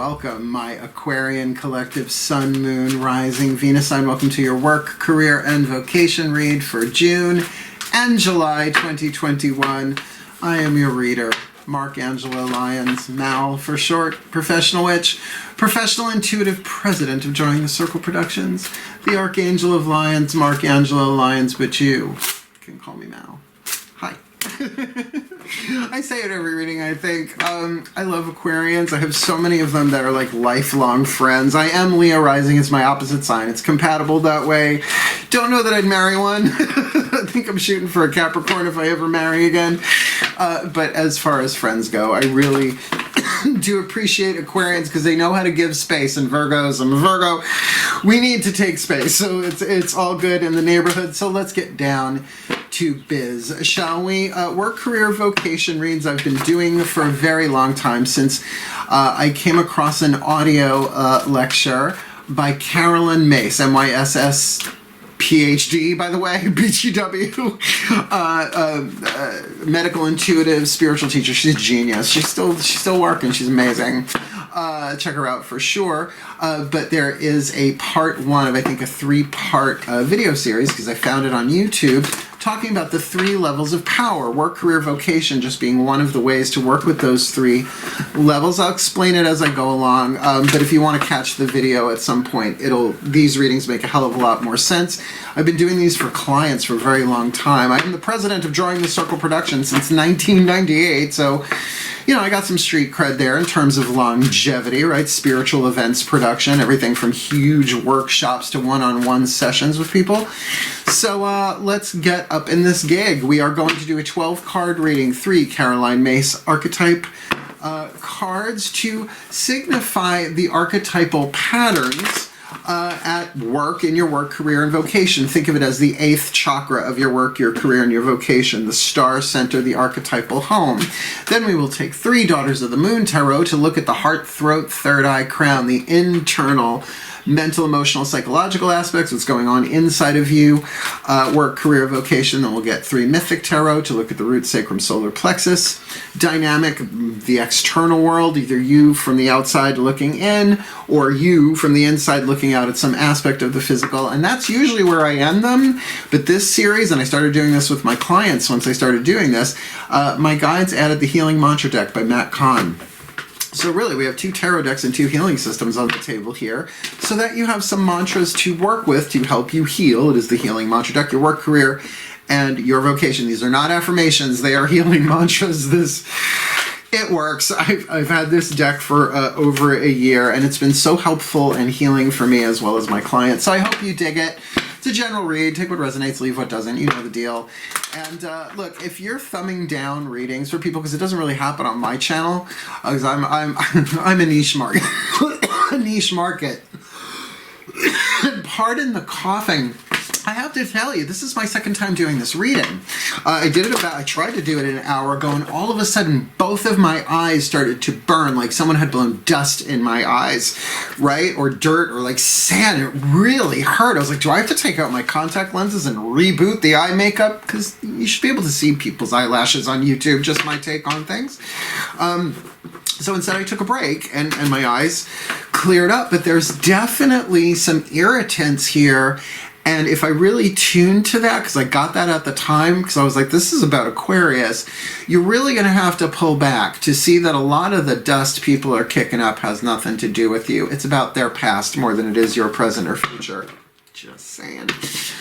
welcome, my Aquarian collective Sun, Moon, Rising, Venus sign. Welcome to your work, career, and vocation read for June and July 2021. I am your reader, Mark Angelo Lyons, Mal for short, professional witch, professional intuitive president of DrawingTheCircle Productions, the Archangel of Lyons, Mark Angelo Lyons, but you can call me Mal. Hi. I say it every reading, I think. I love Aquarians. I have so many of them that are like lifelong friends. I am Leo rising. It's my opposite sign. It's compatible that way. Don't know that I'd marry one. I think I'm shooting for a Capricorn if I ever marry again. But as far as friends go, I really do appreciate Aquarians because they know how to give space, and Virgos, I'm a Virgo, we need to take space, so it's all good in the neighborhood. So let's get down to biz, shall we? Work, career, vocation reads I've been doing for a very long time, since I came across an audio lecture by Carolyn Myss, M-Y-S-S PhD, by the way, BGW, medical intuitive spiritual teacher. She's a genius. She's still working. She's amazing. Check her out for sure. But there is a part one of, I think, a 3-part video series, because I found it on YouTube, talking about the 3 levels of power, work, career, vocation, just being one of the ways to work with those 3 levels. I'll explain it as I go along, but if you want to catch the video at some point, these readings make a hell of a lot more sense. I've been doing these for clients for a very long time. I'm the president of DrawingTheCircle Productions since 1998, so you know, I got some street cred there in terms of longevity, right? Spiritual events production, everything from huge workshops to one-on-one sessions with people. So let's get up in this gig. We are going to do a 12-card reading, 3 Caroline Myss archetype cards to signify the archetypal patterns at work, in your work, career, and vocation. Think of it as the 8th chakra of your work, your career, and your vocation, the star center, the archetypal home. Then we will take 3 Daughters of the Moon Tarot to look at the heart, throat, third eye, crown, the internal mental, emotional, psychological aspects, what's going on inside of you, work, career, vocation. Then we'll get 3 Mythic Tarot to look at the root, sacrum, solar plexus dynamic, the external world, either you from the outside looking in, or you from the inside looking out at some aspect of the physical. And that's usually where I end them. But this series, and I started doing this with my clients once I started doing this, my guides added the Healing Mantra deck by Matt Kahn. So really, we have 2 tarot decks and 2 healing systems on the table here, so that you have some mantras to work with to help you heal. It is the Healing Mantra deck, your work, career, and your vocation. These are not affirmations, they are healing mantras. It works. I've had this deck for over a year, and it's been so helpful and healing for me as well as my clients. So I hope you dig it. It's a general read. Take what resonates, leave what doesn't. You know the deal. And look, if you're thumbing down readings for people, because it doesn't really happen on my channel, because I'm a niche market. A niche market. Pardon the coughing. I have to tell you, this is my 2nd time doing this reading. I tried to do it in an hour ago, and all of a sudden, both of my eyes started to burn, like someone had blown dust in my eyes, right? Or dirt, or like sand. It really hurt. I was like, do I have to take out my contact lenses and reboot the eye makeup? Because you should be able to see people's eyelashes on YouTube, just my take on things. So instead I took a break, and my eyes cleared up, but there's definitely some irritants here. And if I really tuned to that, because I got that at the time, because I was like, this is about Aquarius, you're really going to have to pull back to see that a lot of the dust people are kicking up has nothing to do with you. It's about their past more than it is your present or future. Just saying.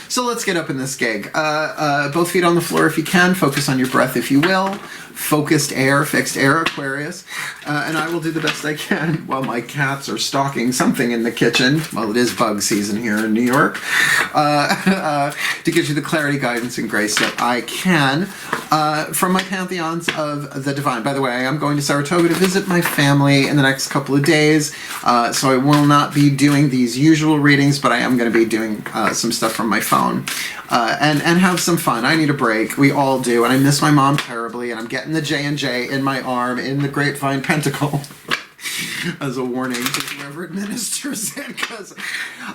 So let's get up in this gig. Both feet on the floor if you can. Focus on your breath if you will. Focused air, fixed air, Aquarius. And I will do the best I can while my cats are stalking something in the kitchen. Well, it is bug season here in New York. To get you the clarity, guidance, and grace that I can from my pantheons of the divine. By the way, I am going to Saratoga to visit my family in the next couple of days. So I will not be doing these usual readings, but I am going to be doing some stuff from my phone. And have some fun. I need a break. We all do. And I miss my mom terribly. And I'm getting the J&J in my arm in the grapevine pentacle as a warning to whoever administers it, because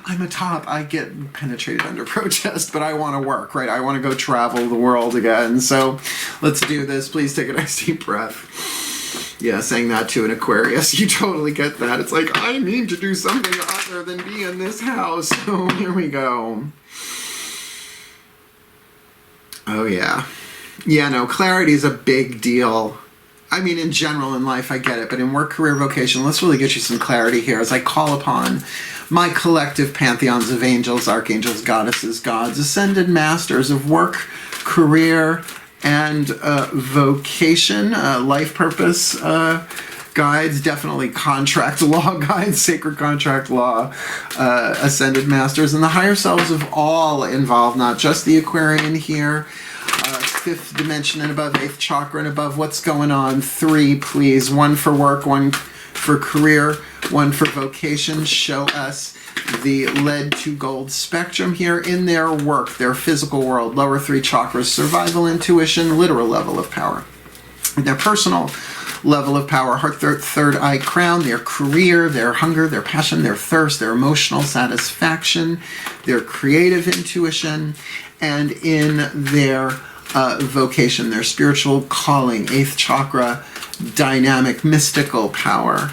I'm a top. I get penetrated under protest, but I want to work, right? I want to go travel the world again. So let's do this. Please take a nice deep breath. Yeah, saying that to an Aquarius, you totally get that. It's like, I need to do something other than be in this house. Oh, here we go. Oh, yeah. Yeah, no, clarity is a big deal. I mean, in general, in life, I get it. But in work, career, vocation, let's really get you some clarity here as I call upon my collective pantheons of angels, archangels, goddesses, gods, ascended masters of work, career, and vocation, life purpose guides, definitely contract law guides, sacred contract law, ascended masters, and the higher selves of all involved, not just the Aquarian here. Fifth dimension and above, eighth chakra and above. What's going on? 3, please. 1 for work, 1 for career, 1 for vocation. Show us the lead to gold spectrum here in their work, their physical world, lower 3 chakras, survival, intuition, literal level of power. Their personal level of power, heart, third eye crown, their career, their hunger, their passion, their thirst, their emotional satisfaction, their creative intuition, and in their vocation, their spiritual calling, 8th chakra, dynamic, mystical power.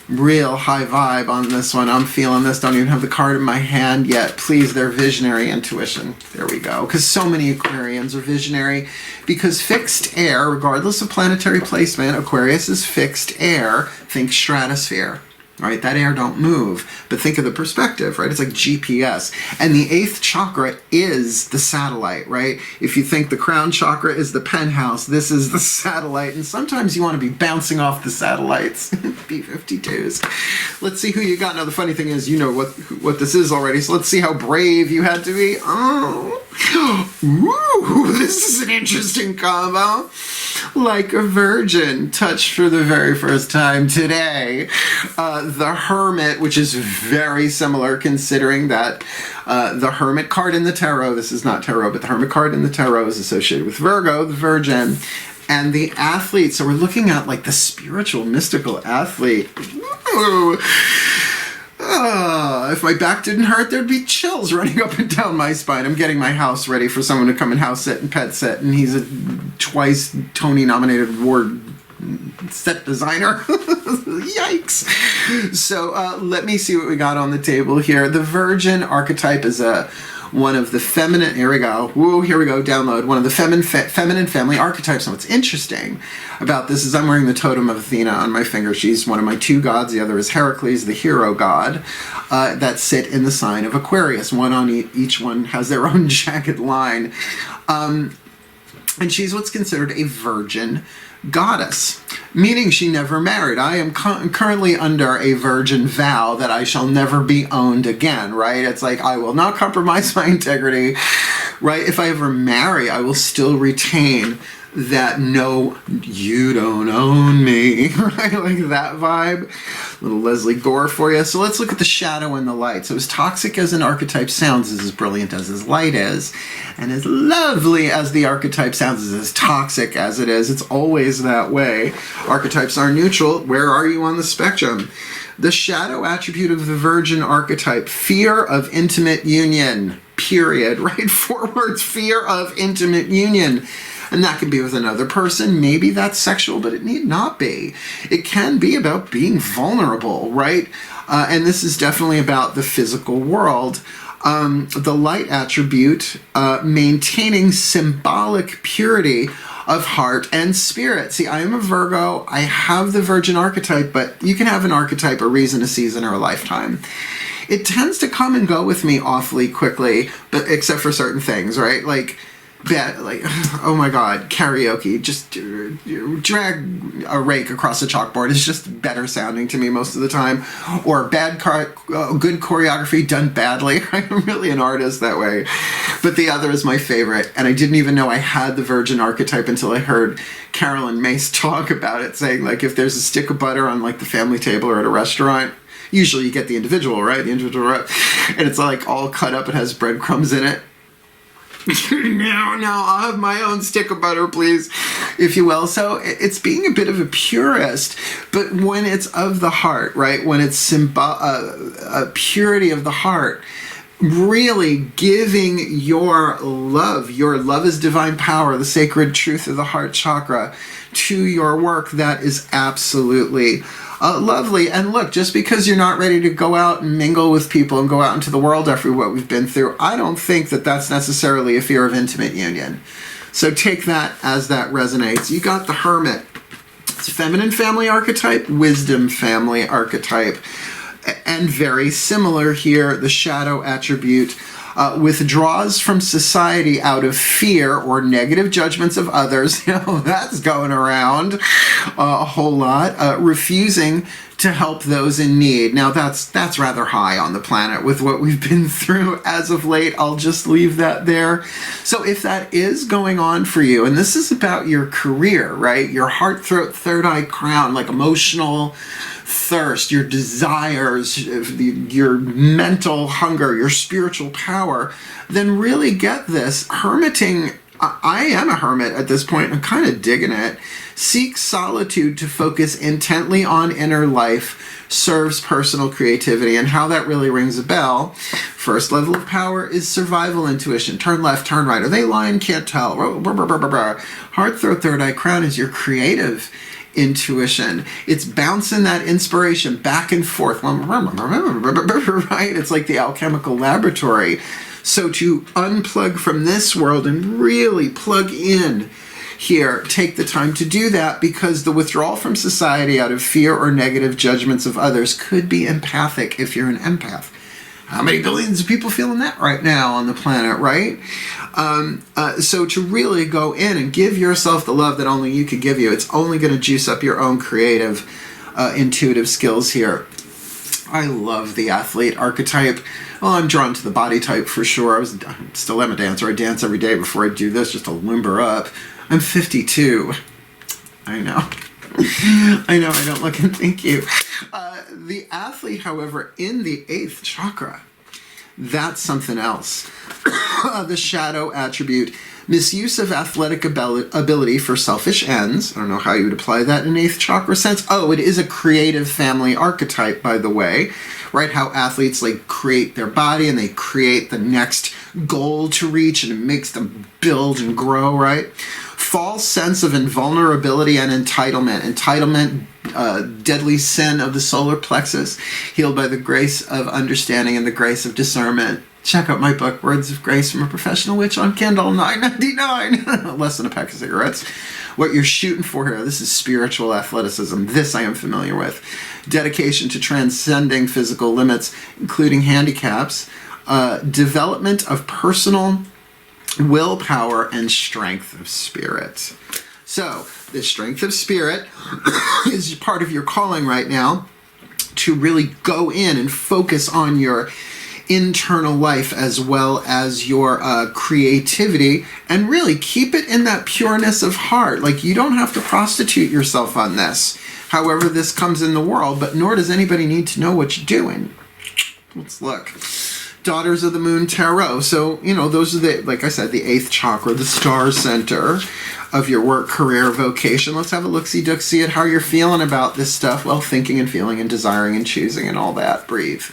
Real high vibe on this one. I'm feeling this. Don't even have the card in my hand yet. Please, their visionary intuition. There we go. Because so many Aquarians are visionary. Because fixed air, regardless of planetary placement, Aquarius is fixed air. Think stratosphere. Right? That air don't move. But think of the perspective, right? It's like GPS. And the 8th chakra is the satellite, right? If you think the crown chakra is the penthouse, this is the satellite. And sometimes you want to be bouncing off the satellites. B-52s. Let's see who you got. Now, the funny thing is, you know what this is already. So let's see how brave you had to be. Oh. Ooh, this is an interesting combo. Like a virgin, touched for the very first time today. The Hermit, which is very similar considering that the Hermit card in the tarot, this is not tarot, but the Hermit card in the tarot is associated with Virgo, the Virgin, and the athlete. So we're looking at like the spiritual, mystical athlete. Ooh. If my back didn't hurt, there'd be chills running up and down my spine. I'm getting my house ready for someone to come and house sit and pet sit, and he's a twice Tony-nominated award set designer. Yikes. So let me see what we got on the table here. The Virgin archetype is one of the feminine, here we go. Whoa, here we go, download. One of the feminine family archetypes. And what's interesting about this is I'm wearing the totem of Athena on my finger. She's one of my 2 gods. The other is Heracles, the hero god, that sit in the sign of Aquarius. One on each one has their own jagged line. And she's what's considered a virgin goddess, meaning she never married. I am currently under a virgin vow that I shall never be owned again, right? It's like, I will not compromise my integrity, right? If I ever marry, I will still retain that no, you don't own me, right? Like that vibe. Little Leslie Gore for you. So let's look at the shadow and the light. So as toxic as an archetype sounds is as brilliant as his light is. And as lovely as the archetype sounds is as toxic as it is. It's always that way. Archetypes are neutral. Where are you on the spectrum? The shadow attribute of the Virgin archetype, fear of intimate union, period, right? 4 words, fear of intimate union. And that can be with another person. Maybe that's sexual, but it need not be. It can be about being vulnerable, right? And this is definitely about the physical world. The light attribute, maintaining symbolic purity of heart and spirit. See, I am a Virgo. I have the Virgin archetype, but you can have an archetype, a reason, a season, or a lifetime. It tends to come and go with me awfully quickly, but except for certain things, right? Like, oh my god, karaoke, just drag a rake across a chalkboard is just better sounding to me most of the time. Or good choreography done badly. I'm really an artist that way. But the other is my favorite, and I didn't even know I had the Virgin archetype until I heard Carolyn Myss talk about it, saying like if there's a stick of butter on like the family table or at a restaurant, usually you get the individual, right? The individual, and it's like all cut up, it has breadcrumbs in it. No, I'll have my own stick of butter, please, if you will. So it's being a bit of a purist, but when it's of the heart, right? When it's purity of the heart, really giving your love is divine power, the sacred truth of the heart chakra, to your work, that is absolutely lovely. And look, just because you're not ready to go out and mingle with people and go out into the world after what we've been through, I don't think that that's necessarily a fear of intimate union. So take that as that resonates. You got the Hermit. It's feminine family archetype, wisdom family archetype. And very similar here, the shadow attribute withdraws from society out of fear or negative judgments of others. You know, that's going around a whole lot. Refusing to help those in need. Now that's rather high on the planet with what we've been through as of late. I'll just leave that there. So if that is going on for you, and this is about your career, right? Your heart, throat, third eye, crown, like emotional thirst, your desires, your mental hunger, your spiritual power, then really get this. Hermiting, I am a hermit at this point. I'm kind of digging it. Seek solitude to focus intently on inner life, serves personal creativity, and how that really rings a bell. First level of power is survival intuition. Turn left, turn right. Are they lying? Can't tell. Heart, throat, third eye, crown is your creative intuition. It's bouncing that inspiration back and forth. Right? It's like the alchemical laboratory. So to unplug from this world and really plug in here, take the time to do that, because the withdrawal from society out of fear or negative judgments of others could be empathic if you're an empath. How many billions of people feeling that right now on the planet, right? So to really go in and give yourself the love that only you could give you, it's only going to juice up your own creative, intuitive skills here. I love the athlete archetype. Well, I'm drawn to the body type for sure. I still am a dancer. I dance every day before I do this just to limber up. I'm 52. I know. I know, I don't look and thank you. The athlete, however, in the 8th chakra, that's something else. The shadow attribute, misuse of athletic ability for selfish ends. I don't know how you would apply that in 8th chakra sense. Oh, it is a creative family archetype, by the way, right? How athletes like create their body and they create the next goal to reach, and it makes them build and grow, right? False sense of invulnerability and entitlement. Entitlement, deadly sin of the solar plexus, healed by the grace of understanding and the grace of discernment. Check out my book, Words of Grace from a Professional Witch, on Kindle, $9.99. Less than a pack of cigarettes. What you're shooting for here, this is spiritual athleticism. This I am familiar with. Dedication to transcending physical limits, including handicaps. Development of personal willpower and strength of spirit. So, the strength of spirit is part of your calling right now, to really go in and focus on your internal life as well as your creativity, and really keep it in that pureness of heart. Like, you don't have to prostitute yourself on this, however this comes in the world, but nor does anybody need to know what you're doing. Let's look. Daughters of the Moon Tarot. So, you know, those are the, like I said, the 8th chakra, the star center of your work, career, vocation. Let's have a look-see-dook-see at how you're feeling about this stuff. Well, thinking and feeling and desiring and choosing and all that. Breathe.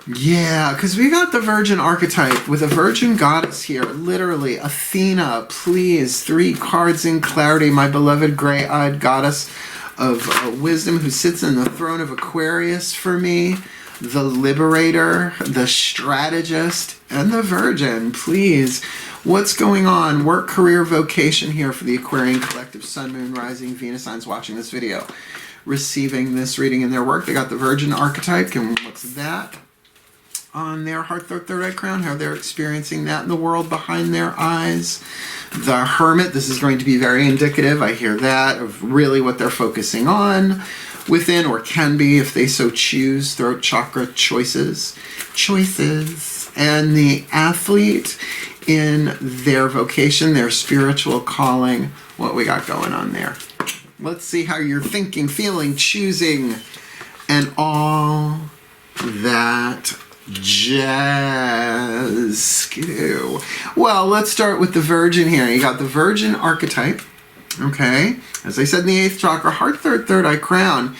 Yeah, because we got the Virgin archetype with a Virgin goddess here. Literally, Athena, please. 3 cards in clarity. My beloved gray-eyed goddess of wisdom who sits in the throne of Aquarius for me. The liberator, the strategist, and the Virgin, please. What's going on? Work, career, vocation here for the Aquarian collective, Sun, Moon, Rising, Venus signs watching this video, receiving this reading in their work. They got the Virgin archetype, and what's that on their heart, throat, third eye, crown? How they're experiencing that in the world behind their eyes. The Hermit, this is going to be very indicative, I hear that, of really what they're focusing on within, or can be if they so choose. Throat chakra choices. And the athlete in their vocation, their spiritual calling, what we got going on there. Let's see how you're thinking, feeling, choosing, and all that jazz. Skidoo. Well, let's start with the Virgin here. You got the Virgin archetype. Okay, as I said in the 8th chakra, heart, third eye, crown.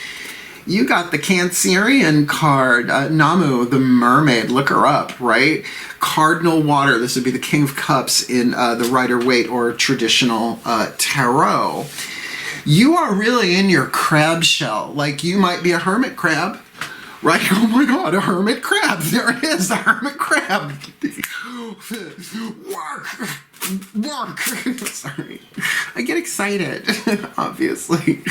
you got the Cancerian card, Namu, the mermaid. Look her up, right? Cardinal water. This would be the King of Cups in the Rider-Waite or traditional tarot. You are really in your crab shell. Like, you might be a hermit crab, right? Oh my God, a hermit crab. There it is, the hermit crab. Work. Sorry. I get excited, obviously.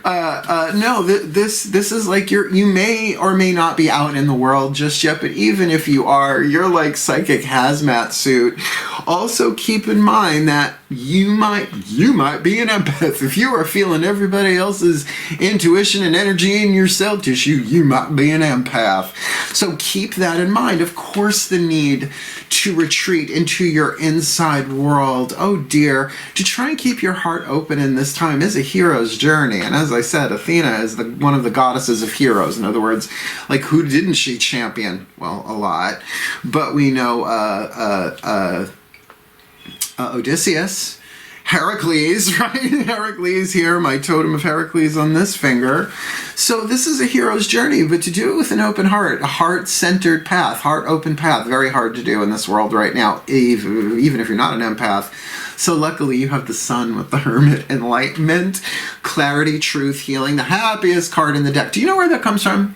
No, this is like you may or may not be out in the world just yet, but even if you are, you're like psychic hazmat suit. Also keep in mind that you might be an empath. If you are feeling everybody else's intuition and energy in your cell tissue, you might be an empath. So keep that in mind. Of course, the need to retreat into your inside world, oh dear, to try and keep your heart open in this time is a hero's journey. And as I said, Athena is one of the goddesses of heroes. In other words, like, who didn't she champion? Well, a lot. But we know Odysseus, Heracles, right? Heracles here, my totem of Heracles on this finger. So this is a hero's journey, but to do it with an open heart, a heart-centered path, heart-open path, very hard to do in this world right now, even if you're not an empath. So luckily you have the Sun with the Hermit, enlightenment, clarity, truth, healing, the happiest card in the deck. Do you know where that comes from?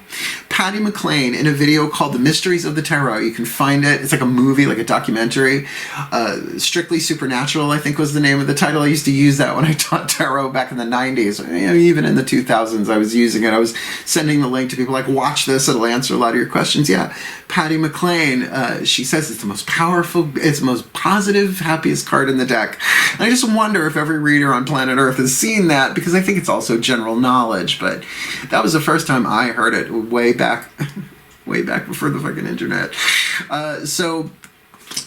Patty McLean in a video called The Mysteries of the Tarot. You can find it. It's like a movie, like a documentary. Strictly Supernatural, I think was the name of the title. I used to use that when I taught tarot back in the 90s. You know, even in the 2000s I was using it. I was sending the link to people like, watch this, it'll answer a lot of your questions. Yeah, Patty McLean, she says it's the most powerful, it's the most positive, happiest card in the deck. And I just wonder if every reader on planet Earth has seen that, because I think it's also general knowledge, but that was the first time I heard it way back before the fucking internet. So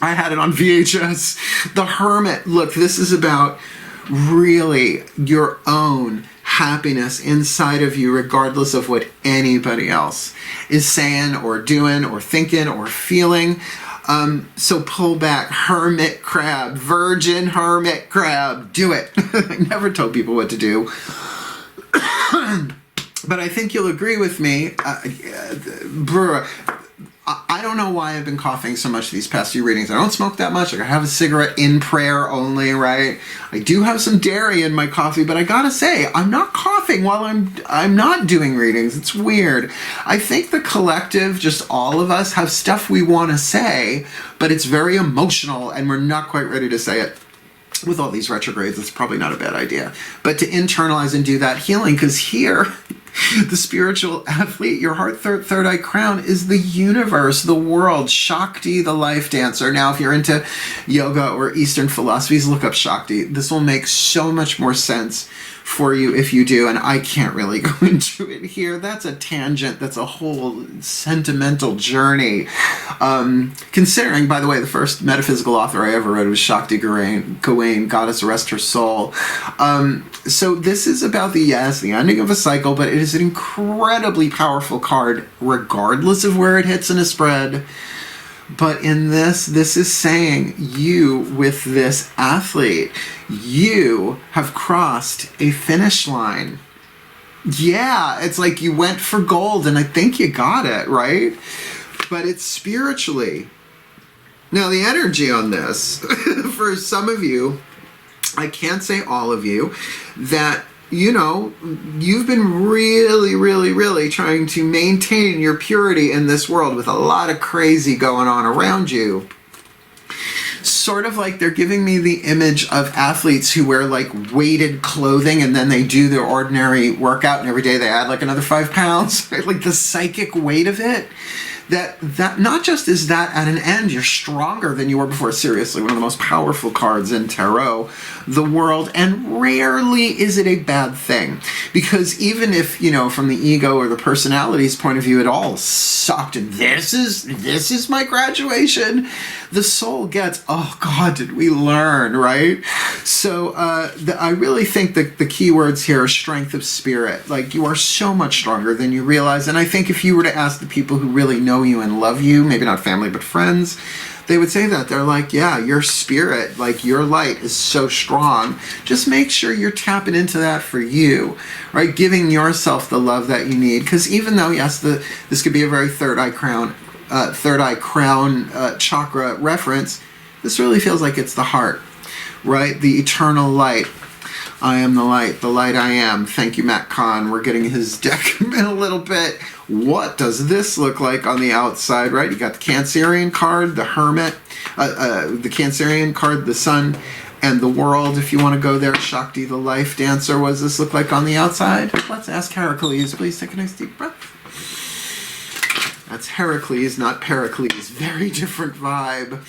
I had it on VHS. The Hermit. Look, this is about really your own happiness inside of you, regardless of what anybody else is saying or doing or thinking or feeling. So pull back, hermit crab, virgin hermit crab, do it. I never told people what to do. But I think you'll agree with me, I don't know why I've been coughing so much these past few readings. I don't smoke that much. Like, I have a cigarette in prayer only, right? I do have some dairy in my coffee, but I gotta say, I'm not coughing while I'm not doing readings. It's weird. I think the collective, just all of us, have stuff we want to say, but it's very emotional and we're not quite ready to say it. With all these retrogrades, it's probably not a bad idea. But to internalize and do that healing, because here, the spiritual athlete, your heart, third eye crown, is the universe, the world, Shakti, the life dancer. Now, if you're into yoga or Eastern philosophies, look up Shakti. This will make so much more sense for you if you do, and I can't really go into it here. That's a tangent. That's a whole sentimental journey. Considering, by the way, the first metaphysical author I ever read was Shakti Gawain, Goddess Rest Her Soul. So this is about the ending of a cycle, but it is an incredibly powerful card, regardless of where it hits in a spread. But in this is saying you, with this athlete, you have crossed a finish line. Yeah, it's like you went for gold and I think you got it, right? But it's spiritually. Now, the energy on this, for some of you, I can't say all of you, that, you know, you've been really, really, really trying to maintain your purity in this world with a lot of crazy going on around you. Sort of like they're giving me the image of athletes who wear like weighted clothing and then they do their ordinary workout and every day they add like another 5 pounds, right? Like the psychic weight of it. That not just is that at an end, you're stronger than you were before. Seriously, one of the most powerful cards in tarot, the world, and rarely is it a bad thing. Because even if, you know, from the ego or the personality's point of view, it all sucked and this is my graduation, the soul gets, oh God, did we learn, right? So I really think that the key words here are strength of spirit. Like, you are so much stronger than you realize. And I think if you were to ask the people who really know know you and love you, maybe not family, but friends, they would say that. They're like, yeah, your spirit, like your light is so strong. Just make sure you're tapping into that for you, right? Giving yourself the love that you need. Because even though, yes, this could be a very third eye crown chakra reference, this really feels like it's the heart, right? The eternal light. I am the light I am. Thank you, Matt Kahn. We're getting his deck in a little bit. What does this look like on the outside, right? You got the Cancerian card, the Hermit, the Cancerian card, the Sun, and the World, if you want to go there. Shakti, the Life Dancer. What does this look like on the outside? Let's ask Heracles. Please take a nice deep breath. That's Heracles, not Pericles. Very different vibe.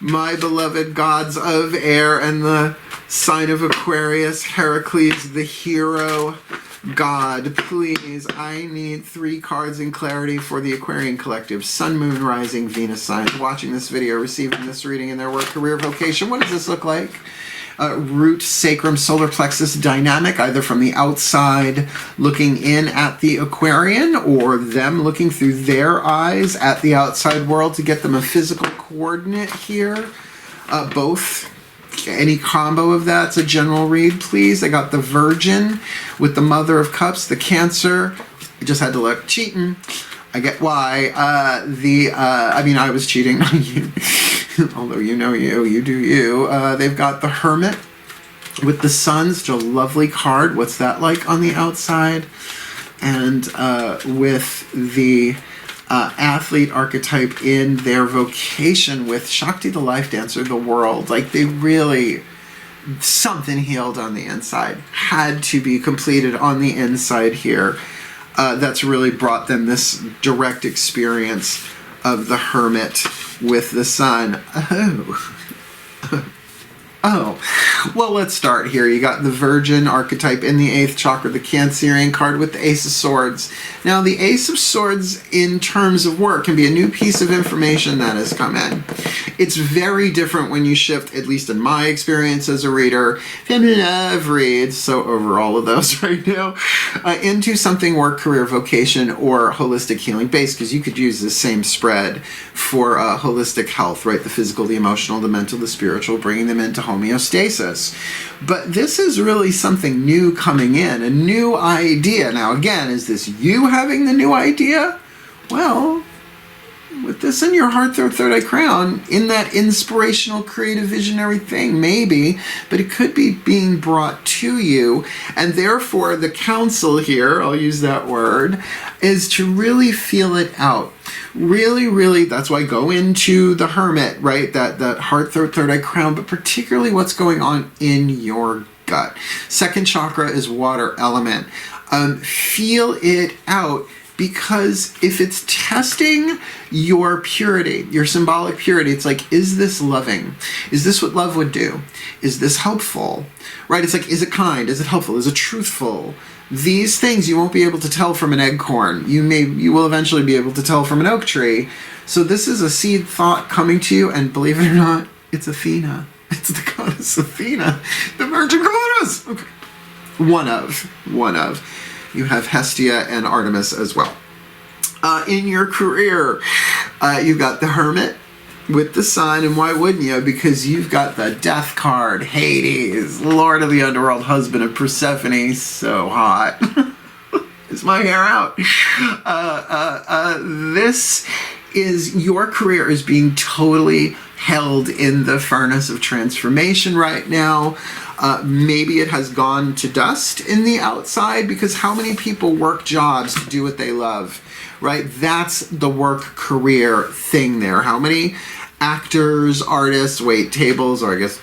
My beloved gods of air and the sign of Aquarius, Heracles, the hero god. Please, I need 3 cards in clarity for the Aquarian collective. Sun, Moon, Rising, Venus signs watching this video, receiving this reading in their work, career, vocation. What does this look like? Root, sacrum, solar plexus dynamic, either from the outside looking in at the Aquarian or them looking through their eyes at the outside world to get them a physical coordinate here. Both. Any combo of that's a general read, please. I got the Virgin with the Mother of Cups, the Cancer. I just had to look. Cheating. I get why. I mean, I was cheating on you. Although you know you do you. They've got the Hermit with the Sun, such a lovely card. What's that like on the outside? And with the athlete archetype in their vocation with Shakti, the Life Dancer, the World. Like, they really, something healed on the inside. Had to be completed on the inside here. That's really brought them this direct experience of the Hermit with the Sun. Oh, well, let's start here. You got the Virgin archetype in the 8th chakra, the Cancerian card with the Ace of Swords. Now, the Ace of Swords, in terms of work, can be a new piece of information that has come in. It's very different when you shift, at least in my experience as a reader, feminine reads, so over all of those right now, into something work, career, vocation, or holistic healing based, because you could use the same spread for holistic health, right? The physical, the emotional, the mental, the spiritual, bringing them into homeostasis. But this is really something new coming in, a new idea. Now, again, is this you having the new idea? Well, with this in your heart, third eye crown, in that inspirational, creative, visionary thing, maybe, but it could be being brought to you, and therefore the counsel here, I'll use that word, is to really feel it out. Really, that's why I go into the Hermit, right? That heart, third eye crown, but particularly what's going on in your gut. Second chakra is water element. Feel it out, because if it's testing your purity, your symbolic purity, it's like, is this loving? Is this what love would do? Is this helpful? Right? It's like, is it kind? Is it helpful? Is it truthful? These things you won't be able to tell from an acorn. You will eventually be able to tell from an oak tree. So this is a seed thought coming to you, and believe it or not, it's Athena. It's the goddess Athena, the Virgin goddess. Okay. One of. You have Hestia and Artemis as well. In your career, you've got the Hermit with the Sun, and why wouldn't you? Because you've got the Death card, Hades, Lord of the Underworld, husband of Persephone, so hot. Is my hair out? This is, your career is being totally held in the furnace of transformation right now. Maybe it has gone to dust in the outside, because how many people work jobs to do what they love, right? That's the work career thing there. How many actors, artists, wait tables, or I guess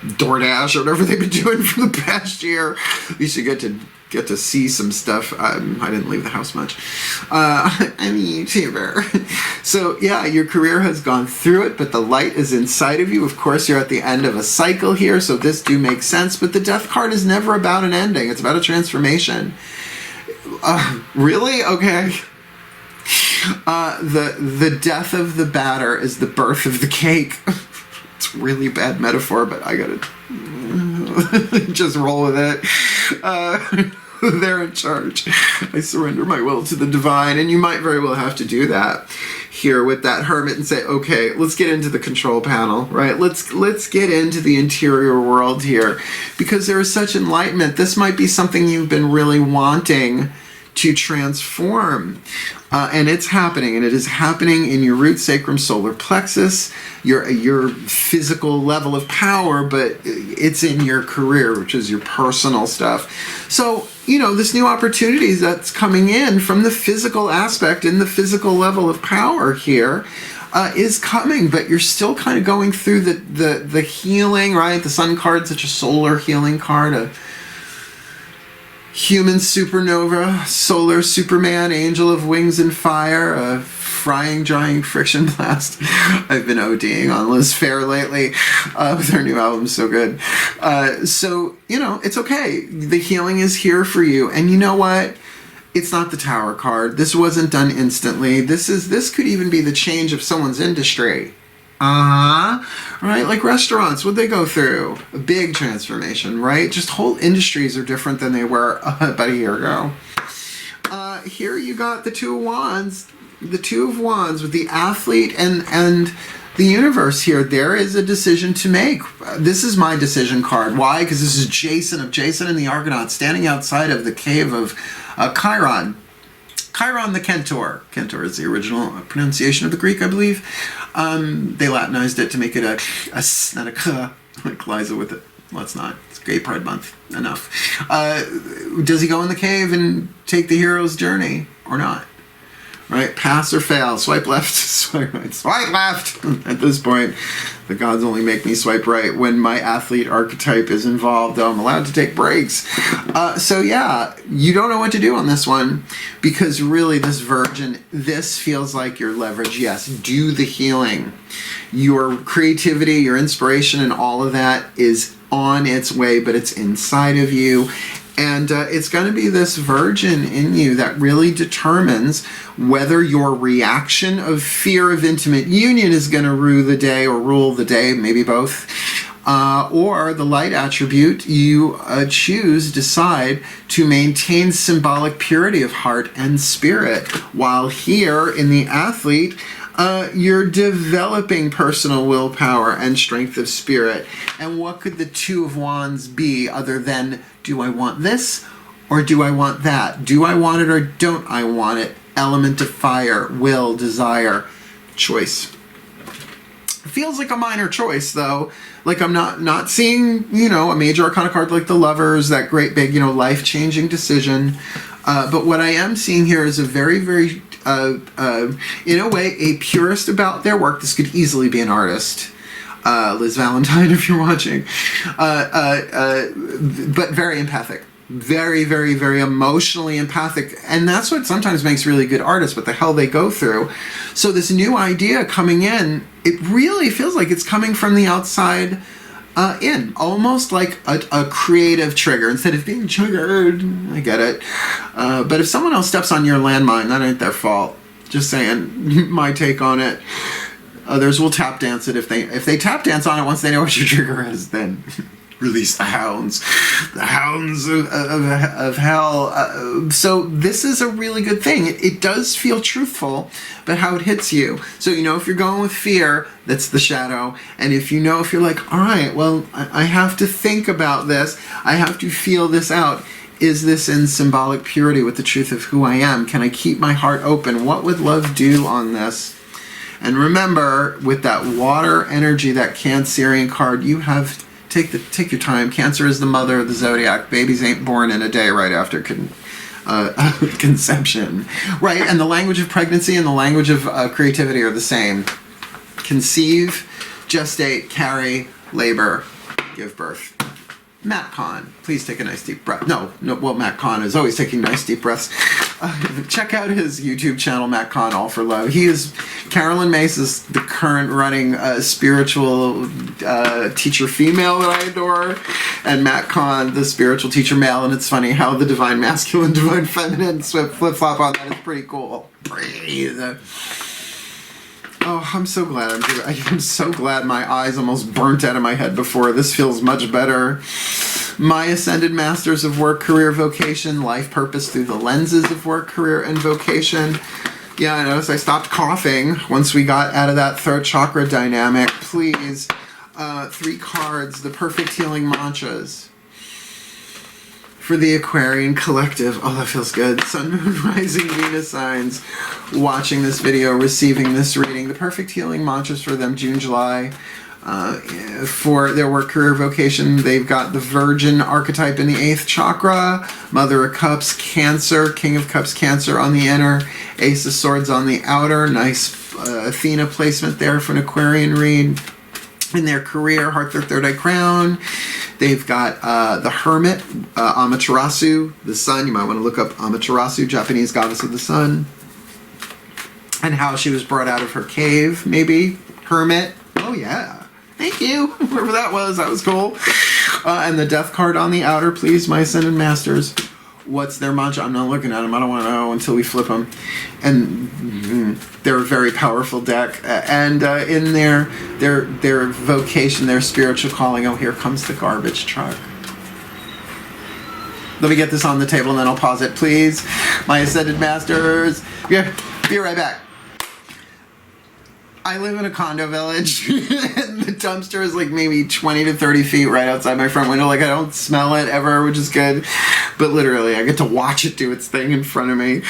DoorDash or whatever they've been doing for the past year. You should get to see some stuff. I didn't leave the house much. I'm a YouTuber. So yeah, your career has gone through it, but the light is inside of you. Of course, you're at the end of a cycle here, so this do make sense, but the Death card is never about an ending. It's about a transformation. Really? Okay. The death of the batter is the birth of the cake. It's a really bad metaphor, but I gotta just roll with it. They're in charge. I surrender my will to the divine. And you might very well have to do that here with that Hermit and say, okay, let's get into the control panel, right? Let's get into the interior world here, because there is such enlightenment. This might be something you've been really wanting to transform. And it's happening, and it is happening in your root sacrum solar plexus, your physical level of power, but it's in your career, which is your personal stuff. So, this new opportunity that's coming in from the physical aspect and the physical level of power here is coming, but you're still kind of going through the healing, right? The Sun card's such a solar healing card, a human supernova, solar Superman, angel of wings and fire, a frying, drying friction blast. I've been ODing on Liz Phair lately with her new album, so good. So, it's okay. The healing is here for you. And you know what? It's not the Tower card. This wasn't done instantly. This could even be the change of someone's industry. Right? Like restaurants, what'd they go through? A big transformation, right? Just whole industries are different than they were about a year ago. Here you got the Two of Wands. The Two of Wands with the athlete and the universe here. There is a decision to make. This is my decision card. Why? Because this is Jason and the Argonauts standing outside of the cave of Chiron. Chiron the Centaur. Centaur is the original pronunciation of the Greek, I believe. They Latinized it to make it not a k, like Liza with it. Well, it's not. It's Gay Pride Month. Enough. Does he go in the cave and take the hero's journey or not? Right? Pass or fail. Swipe left, swipe right. Swipe left! At this point, the gods only make me swipe right when my athlete archetype is involved, though I'm allowed to take breaks. So yeah, you don't know what to do on this one, because really this Virgin, this feels like your leverage. Yes, do the healing. Your creativity, your inspiration, and all of that is on its way, but it's inside of you. And it's going to be this Virgin in you that really determines whether your reaction of fear of intimate union is going to rule the day, maybe both, or the light attribute you decide to maintain symbolic purity of heart and spirit. While here in the athlete, you're developing personal willpower and strength of spirit. And what could the Two of Wands be other than, do I want this or do I want that? Do I want it or don't I want it? Element of fire, will, desire, choice. It feels like a minor choice, though. Like I'm not seeing, a major arcana card like the Lovers, that great big, life-changing decision. But what I am seeing here is a very, very in a way, a purist about their work. This could easily be an artist. Liz Valentine, if you're watching. But very empathic. Very, very, very emotionally empathic. And that's what sometimes makes really good artists, what the hell they go through. So this new idea coming in, it really feels like it's coming from the outside in. Almost like a creative trigger. Instead of being triggered, I get it. But if someone else steps on your landmine, that ain't their fault. Just saying, my take on it. Others will tap dance it. If they tap dance on it once they know what your trigger is, then release the hounds of hell. So this is a really good thing. It does feel truthful, but how it hits you. So if you're going with fear, that's the shadow. And if you're like, all right, well, I have to think about this. I have to feel this out. Is this in symbolic purity with the truth of who I am? Can I keep my heart open? What would love do on this? And remember, with that water energy, that Cancerian card, you have take your time. Cancer is the mother of the zodiac. Babies ain't born in a day right after conception, right? And the language of pregnancy and the language of creativity are the same. Conceive, gestate, carry, labor, give birth. Matt Kahn, please take a nice deep breath. No, well, Matt Kahn is always taking nice deep breaths. Check out his YouTube channel, Matt Kahn, All for Love. Carolyn Myss is the current running spiritual teacher female that I adore, and Matt Kahn, the spiritual teacher male, and it's funny how the divine masculine, divine feminine flip-flop on that is pretty cool. Breathe. Oh, I'm so glad I'm so glad my eyes almost burnt out of my head before. This feels much better. My ascended masters of work, career, vocation, life purpose through the lenses of work, career, and vocation. Yeah, I noticed I stopped coughing once we got out of that throat chakra dynamic. Please, 3 cards, the perfect healing mantras for the Aquarian collective. Oh, that feels good. Sun, Moon, Rising, Venus signs watching this video, receiving this reading. The perfect healing mantras for them, June, July. For their work, career, vocation, they've got the Virgin archetype in the 8th chakra, Mother of Cups, Cancer, King of Cups, Cancer on the inner, Ace of Swords on the outer. Nice Athena placement there for an Aquarian read. In their career, Heart, their third eye crown. They've got the Hermit, Amaterasu, the sun. You might want to look up Amaterasu, Japanese goddess of the sun, and how she was brought out of her cave, maybe. Hermit. Oh, yeah. Thank you. Whoever that was cool. And the Death card on the outer, please, my Ascended Masters. What's their mantra? I'm not looking at them. I don't want to know until we flip them. And they're a very powerful deck. And in their vocation, their spiritual calling, oh, here comes the garbage truck. Let me get this on the table and then I'll pause it, please. My Ascended Masters. Yeah, be right back. I live in a condo village, and the dumpster is like maybe 20 to 30 feet right outside my front window. Like, I don't smell it ever, which is good. But literally, I get to watch it do its thing in front of me.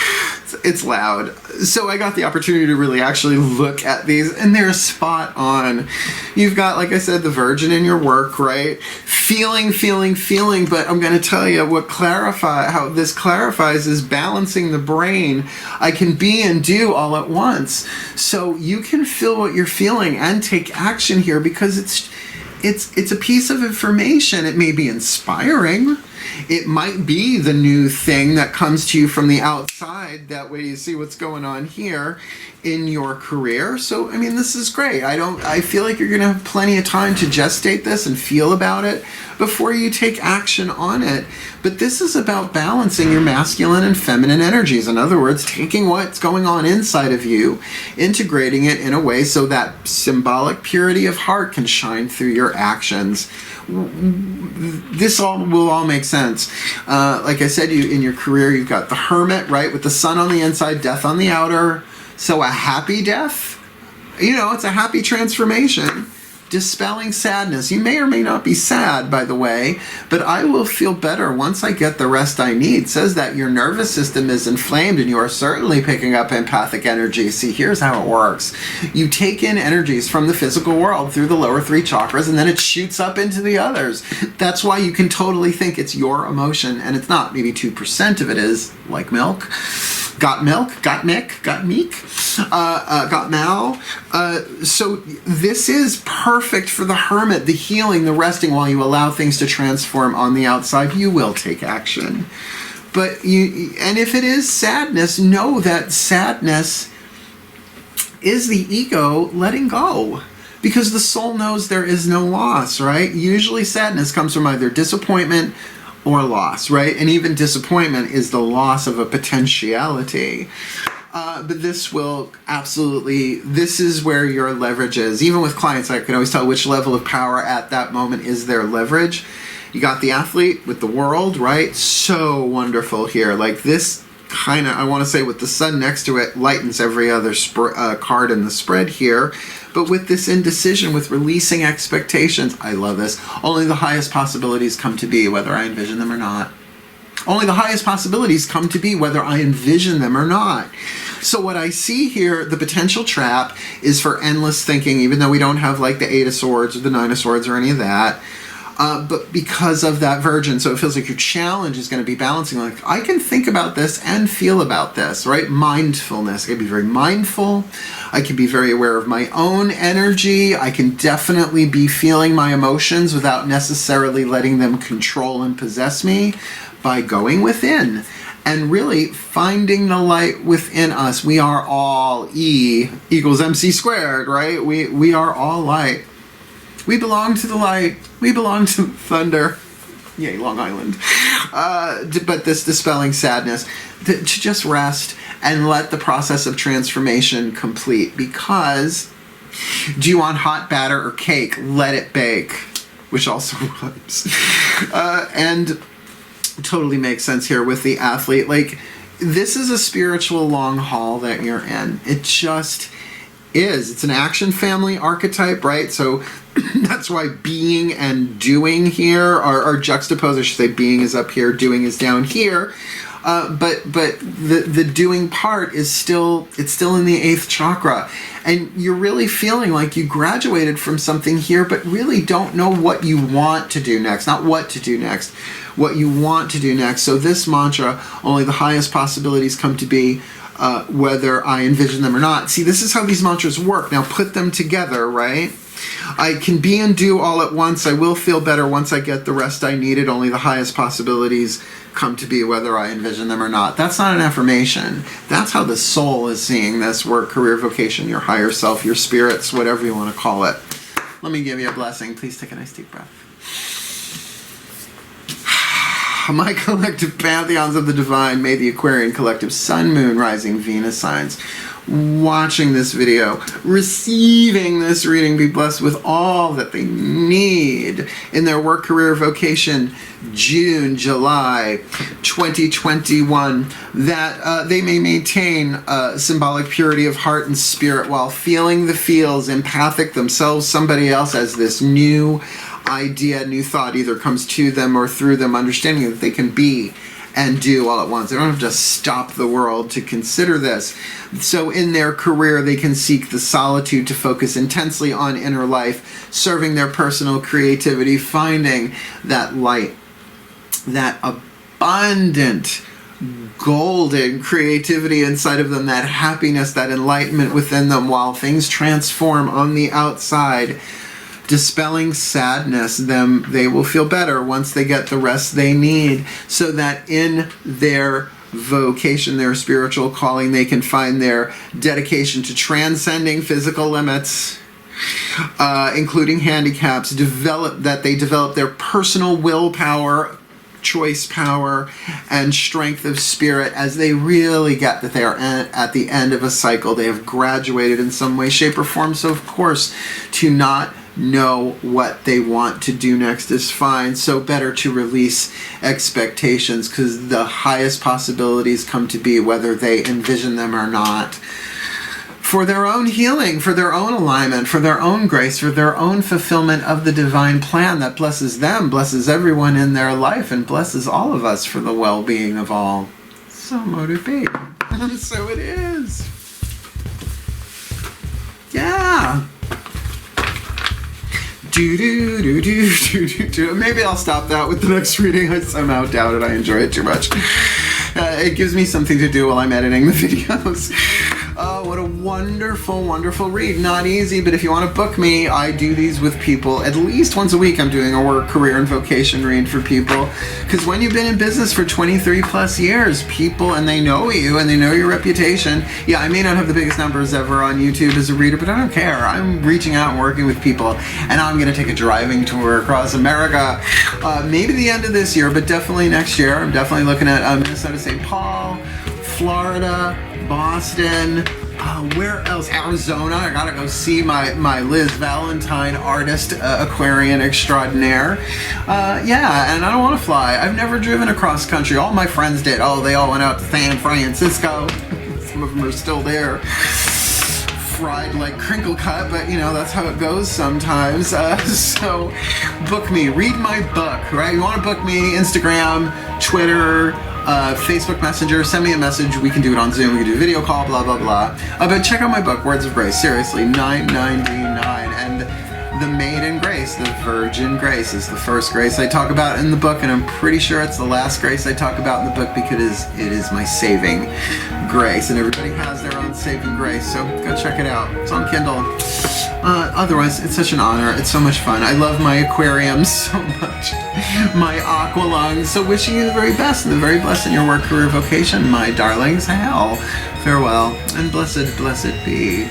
It's loud. So I got the opportunity to really actually look at these, and they're spot on. You've got, like I said, the Virgin in your work, right? Feeling, but I'm going to tell you how this clarifies is balancing the brain. I can be and do all at once. So you can feel what you're feeling and take action here, because it's a piece of information. It may be inspiring. It might be the new thing that comes to you from the outside. That way you see what's going on here in your career. So, I mean, this is great. I feel like you're going to have plenty of time to gestate this and feel about it before you take action on it. But this is about balancing your masculine and feminine energies. In other words, taking what's going on inside of you, integrating it in a way so that symbolic purity of heart can shine through your actions. This will all make sense. Like I said, in your career, you've got the Hermit, right, with the sun on the inside, death on the outer. So a happy death, it's a happy transformation. Dispelling sadness. You may or may not be sad, by the way, but I will feel better once I get the rest I need. It says that your nervous system is inflamed and you are certainly picking up empathic energy. See, here's how it works. You take in energies from the physical world through the lower 3 chakras, and then it shoots up into the others. That's why you can totally think it's your emotion, and it's not. Maybe 2% of it is, like milk. Got milk, got Mick, got Meek, got Mal. So this is perfect for the Hermit, the healing, the resting while you allow things to transform on the outside. You will take action. And if it is sadness, know that sadness is the ego letting go. Because the soul knows there is no loss, right? Usually sadness comes from either disappointment or loss, right? And even disappointment is the loss of a potentiality. But this will absolutely, this is where your leverage is. Even with clients, I can always tell which level of power at that moment is their leverage. You got the athlete with the world, right? So wonderful here. Like this kind of, I want to say with the sun next to it, lightens every other card in the spread here. But with this indecision, with releasing expectations, I love this. Only the highest possibilities come to be, whether I envision them or not. Only the highest possibilities come to be, whether I envision them or not. So what I see here, the potential trap, is for endless thinking, even though we don't have like the 8 of Swords or the 9 of Swords or any of that. But because of that Virgin, so it feels like your challenge is going to be balancing, like, I can think about this and feel about this, right? Mindfulness. I can be very mindful. I can be very aware of my own energy. I can definitely be feeling my emotions without necessarily letting them control and possess me by going within and really finding the light within us. We are all E equals MC squared, right? We are all light. We belong to the light. We belong to thunder. Yay, Long Island. But this dispelling sadness, to just rest and let the process of transformation complete. Because do you want hot batter or cake? Let it bake. which also rhymes. And totally makes sense here with the athlete. Like, this is a spiritual long haul that you're in. It just is. It's an action family archetype, right? So that's why being and doing here are juxtaposed. I should say being is up here, doing is down here. But the doing part is still in the 8th chakra, and you're really feeling like you graduated from something here, but really don't know what you want to do next. Not what to do next, what you want to do next. So this mantra, only the highest possibilities come to be, whether I envision them or not. See, this is how these mantras work. Now put them together, right? I can be and do all at once. I will feel better once I get the rest I needed. Only the highest possibilities come to be, whether I envision them or not. That's not an affirmation. That's how the soul is seeing this work, career, vocation, your higher self, your spirits, whatever you want to call it. Let me give you a blessing. Please take a nice deep breath. My collective pantheons of the divine, may the Aquarian collective sun, moon, rising, Venus signs watching this video, receiving this reading, be blessed with all that they need in their work, career, vocation, June, July 2021, that they may maintain symbolic purity of heart and spirit while feeling the feels, empathic themselves, somebody else, as this new idea, new thought either comes to them or through them, understanding that they can be and do all at once. They don't have to stop the world to consider this. So in their career, they can seek the solitude to focus intensely on inner life, serving their personal creativity, finding that light, that abundant, golden creativity inside of them, that happiness, that enlightenment within them, while things transform on the outside, dispelling sadness. They will feel better once they get the rest they need, so that in their vocation, their spiritual calling, they can find their dedication to transcending physical limits, including handicaps, develop their personal willpower, choice power, and strength of spirit, as they really get that they are at the end of a cycle. They have graduated in some way, shape, or form. So of course, to not know what they want to do next is fine. So better to release expectations, because the highest possibilities come to be, whether they envision them or not, for their own healing, for their own alignment, for their own grace, for their own fulfillment of the divine plan that blesses them, blesses everyone in their life, and blesses all of us for the well-being of all. So mote it be. So it is. Yeah. Maybe I'll stop that with the next reading. I somehow doubt it. I enjoy it too much. It gives me something to do while I'm editing the videos. Oh, what a wonderful, wonderful read. Not easy, but if you want to book me, I do these with people at least once a week. I'm doing a work, career, and vocation read for people. Because when you've been in business for 23 plus years, people, and they know you, and they know your reputation. Yeah, I may not have the biggest numbers ever on YouTube as a reader, but I don't care. I'm reaching out and working with people, and I'm going to take a driving tour across America. Maybe the end of this year, but definitely next year. I'm definitely looking at Minnesota, St. Paul, Florida, Boston, where else? Arizona. I gotta go see my Liz Valentine artist, Aquarian extraordinaire. Yeah, and I don't want to fly. I've never driven across country. All my friends did. Oh, they all went out to San Francisco. Some of them are still there. Fried like crinkle cut, but you know, that's how it goes sometimes. So book me, read my book, right? You want to book me, Instagram, Twitter, Facebook Messenger, send me a message. We can do it on Zoom, we can do a video call, blah blah blah. But check out my book, Words of Grace, seriously, $9.99. And the Maiden Grace, the Virgin Grace, is the first grace I talk about in the book, and I'm pretty sure it's the last grace I talk about in the book, because it is my saving grace, and everybody has their own saving grace, so go check it out. It's on Kindle. Otherwise, it's such an honor. It's so much fun. I love my aquariums so much. My aqua lungs. So wishing you the very best and the very blessed in your work, career, vocation, my darlings. Hell, farewell, and blessed, blessed be.